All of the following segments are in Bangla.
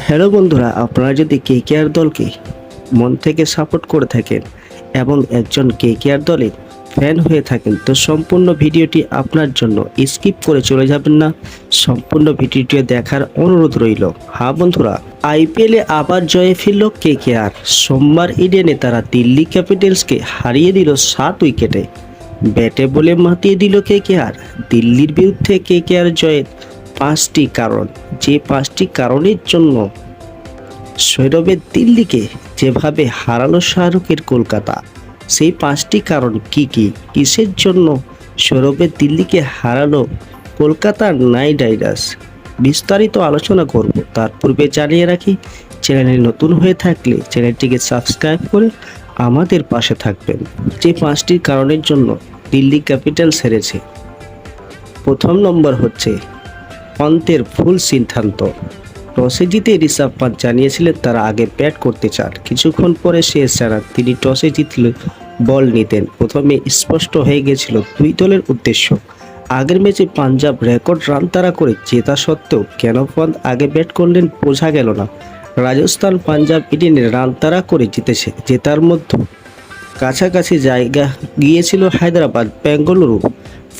হ্যালো বন্ধুরা, আপনারা যদি কেকেআর দলকে মন থেকে সাপোর্ট করে থাকেন এবং একজন কেকেআর দলের ফ্যান হয়ে থাকেন তো সম্পূর্ণ ভিডিওটি আপনার জন্য স্কিপ করে চলে যাবেন না, সম্পূর্ণ ভিডিওটি দেখার অনুরোধ রইল। হ্যাঁ বন্ধুরা, আইপিএলে আবার জয়ে ফিরল কেকেআর। সোমবার ইডেনে তারা দিল্লি ক্যাপিটালসকে হারিয়ে দিল 7 উইকেটে। ব্যাটে বলে মাতিয়ে দিল কেকেআর। দিল্লির বিরুদ্ধে কেকেআর জয়ের 5টি কারণ, যে 5টি কারণের জন্য সৌরভের দিল্লিকে যেভাবে হারালো শাহরুখের কলকাতা, সেই 5টি কারণ কি কি, কিসের জন্য সৌরভের দিল্লিকে হারালো কলকাতা নাইট রাইডার্স, বিস্তারিত আলোচনা করব। তার পূর্বে জানিয়ে রাখি, চ্যানেলে নতুন হয়ে থাকলে চ্যানেলটিকে সাবস্ক্রাইব করে আমাদের পাশে থাকবেন। যে 5টি কারণের জন্য দিল্লি ক্যাপিটালস হেরেছে, প্রথম নম্বর হচ্ছে পন্তের ভুল সিদ্ধান্ত। টসে জিতে ঋষভ পান্ত জানিয়েছিলেন তারা আগে ব্যাট করতে চান। কিছুক্ষণ পরে শেষ জানান তিনি টসে জিতলে বল নিতেন। প্রথমে স্পষ্ট হয়ে গেছিল দুই দলের উদ্দেশ্য। আগের ম্যাচে পাঞ্জাব রেকর্ড রান তাড়া করে জেতা সত্ত্বেও কেন পন্ত আগে ব্যাট করলেন বোঝা গেল না। রাজস্থান পাঞ্জাব ইডেনে রান তাড়া করে জিতেছে, জেতার মধ্যে কাছাকাছি জায়গা গিয়েছিল হায়দ্রাবাদ বেঙ্গালুরু।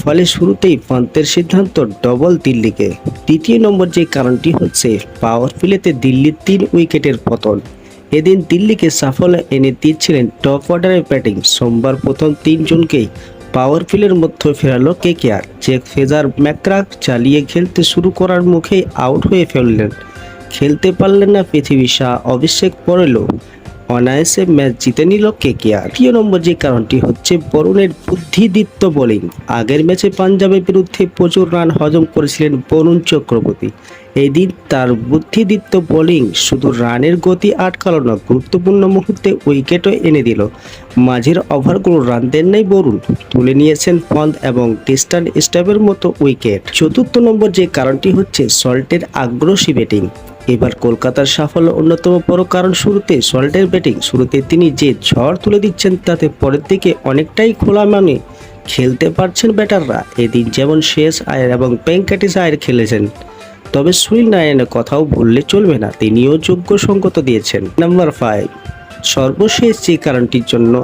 ফলে শুরুতেই পন্তের সিদ্ধান্ত ডবল দিল্লিকে। দ্বিতীয় নম্বর যে কারণটি হচ্ছে পাওয়ার প্লেতে দিল্লির 3 উইকেটের পতন। এদিন দিল্লিকে সাফল্য এনে দিচ্ছিলেন টপ অর্ডারের ব্যাটিং। সোমবার প্রথম 3 জনকেই পাওয়ার প্লের মধ্যে ফেরালো কেকেআর। জেক ফ্রেজার ম্যাকগ্রা চালিয়ে খেলতে শুরু করার মুখেই আউট হয়ে ফেললেন। খেলতে পারলেন না পৃথ্বী শাহ, অভিষেক পড়েল। অনায়াসে ম্যাচ জিতে নিল কেকেআর। তৃতীয় নম্বর যে কারণটি হচ্ছে বরুণের বুদ্ধিদীপ্ত বোলিং। আগের ম্যাচে পাঞ্জাবের বিরুদ্ধে প্রচুর রান হজম করেছিলেন বরুণ চক্রবর্তী। এই দিন তার বুদ্ধিদীপ্ত বোলিং শুধু রানের গতি আটকালো না, গুরুত্বপূর্ণ মুহূর্তে উইকেটও এনে দিল। মাঝের ওভারগুলো রান দেন নাই বরুণ, তুলে নিয়েছেন পন্ত এবং ডিস্টান স্টাফের মতো উইকেট। চতুর্থ নম্বর যে কারণটি হচ্ছে সল্টের আগ্রাসী ব্যাটিং। এবার কলকাতার সাফল্য অন্যতম বড় কারণ সল্টের ব্যাটিং। শুরুতে তিনি যে ঝড় তুলে দিচ্ছেন তাতে পরের দিকে অনেকটাই খোলা মানে খেলতে পারছেন ব্যাটাররা। এদিন যেমন শেষ আয়ার এবং ভেঙ্কটেশ আয়ার খেলেছেন, তবে সুনীল নারায়ণের কথাও বললে চলবে না, তিনিও যোগ্য সংকেত দিয়েছেন। নাম্বার 5, সর্বশেষ যে কারণটির জন্য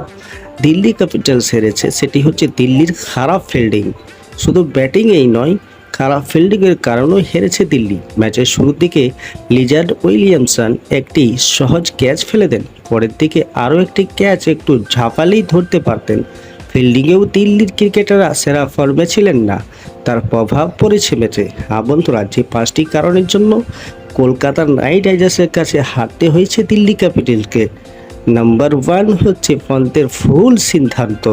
দিল্লি ক্যাপিটালস হেরেছে সেটি হচ্ছে দিল্লির খারাপ ফিল্ডিং। শুধু ব্যাটিংয়েই নয়, খারাপ ফিল্ডিংয়ের কারণেও হেরেছে দিল্লি। ম্যাচের শুরুর দিকে লিজার্ড উইলিয়ামসন একটি সহজ ক্যাচ ফেলে দেন, পরের দিকে আরও একটি ক্যাচ একটু ঝাঁপালেই ধরতে পারতেন। ফিল্ডিংয়েও দিল্লির ক্রিকেটাররা সেরা ফর্মে ছিলেন না, তার প্রভাব পড়েছে ম্যাচে। হ্যাঁ বন্ধুরা, যে 5টি কারণের জন্য কলকাতা নাইট রাইডার্সের কাছে হারতে হয়েছে দিল্লি ক্যাপিটালসকে। নাম্বার 1 হচ্ছে পন্তের ভুল সিদ্ধান্ত।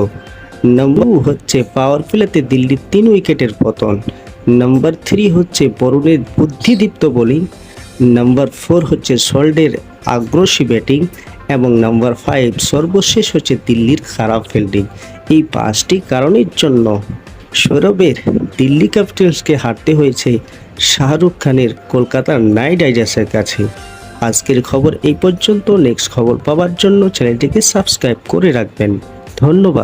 নাম্বার 2 হচ্ছে পাওয়ার প্লেতে দিল্লির 3 উইকেটের পতন। নাম্বার 3 হচ্ছে বরুণের বুদ্ধিদীপ্ত বোলিং। নাম্বার 4 হচ্ছে সল্টের আগ্রাসী ব্যাটিং এবং নাম্বার 5 সর্বশেষ হচ্ছে দিল্লির খারাপ ফিল্ডিং। এই 5টি কারণের জন্য সৌরভের দিল্লি ক্যাপিটালসকে হারতে হয়েছে শাহরুখ খানের কলকাতা নাইট রাইডার্সের কাছে। আজকের খবর এই পর্যন্ত। নেক্সট খবর পাওয়ার জন্য চ্যানেলটিকে সাবস্ক্রাইব করে রাখবেন। ধন্যবাদ।